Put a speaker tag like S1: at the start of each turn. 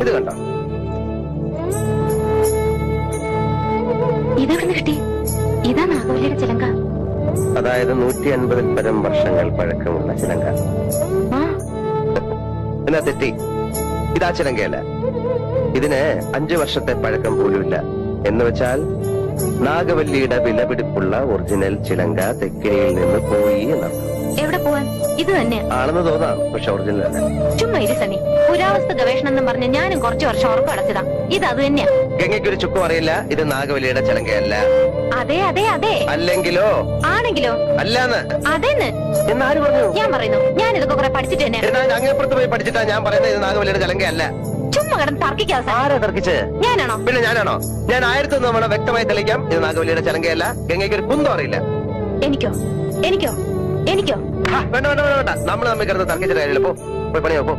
S1: ഇത് കണ്ടോ?
S2: ഇതെവിടെ കിട്ടി? ഇതാ നാഗവല്ലിയുടെ ചിലങ്ക.
S1: അതായത് 150 പരം വർഷങ്ങൾ പഴക്കമുള്ള ചിലങ്ക. എന്നാ തെറ്റി, ഇതാ ചിലങ്കയല്ല. ഇതിന് 5 വർഷത്തെ പഴക്കം പോലുമില്ല. എന്ന് വെച്ചാൽ നാഗവല്ലിയുടെ വിലപിടിപ്പുള്ള ഒറിജിനൽ ചിലങ്ക തെക്കിനിയിൽ നിന്ന് പോയി എന്നർത്ഥം.
S2: എവിടെ പോവാൻ? ഇത് തന്നെ
S1: ആണെന്ന് തോന്നാം, പക്ഷെ ഒറിജിനൽ അല്ല.
S2: ചുമ്മാ ഇരി സണ്ണി. പുരാവസ്തു ഗവേഷണം എന്ന് പറഞ്ഞ് ഞാനും കുറച്ചു വർഷം ഉറപ്പ് അടച്ചതാ. ഇത് അത് തന്നെയാ.
S1: ഗംഗയ്ക്കൊരു ചുക്കും അറിയില്ല ഇത് നാഗവല്ലിയുടെ ചിലങ്കയല്ല.
S2: അതെ അതെ അതെ.
S1: അല്ലെങ്കിലോ?
S2: ആണെങ്കിലോ?
S1: അല്ലാന്ന്.
S2: അതെന്ന്
S1: എന്നാര് പറഞ്ഞു?
S2: ഞാൻ പറയുന്നു. ഞാൻ ഇതൊക്കെ കുറെ പഠിച്ചിട്ട് തന്നെ.
S1: അങ്ങേപ്പുറത്ത് പോയി പഠിച്ചിട്ടാ ഞാൻ പറയുന്നത് ഇത് നാഗവല്ലിയുടെ ചിലങ്കയല്ല.
S2: ചുമ്മാ കിടന്ന് തർക്കിക്കാതെ.
S1: ആരാ തർക്കിച്ച്?
S2: ഞാനാണോ?
S1: പിന്നെ ഞാനാണോ? ഞാൻ 1001 തവണ വ്യക്തമായി തെളിയിക്കാം ഇത് നാഗവല്ലിയുടെ ചിലങ്കയല്ല. ഗംഗയ്ക്ക് ഒരു കുന്തം അറിയില്ല.
S2: എനിക്കോ? എനിക്കോ? എനിക്കോ?
S1: വേണ്ട വേണ്ട വേണ്ട വേണ്ട, നമ്മൾ തമ്മിൽ കിടന്ന് തർക്കിച്ചിട്ട് കാര്യമില്ല. പോയി പണിയോ പോ.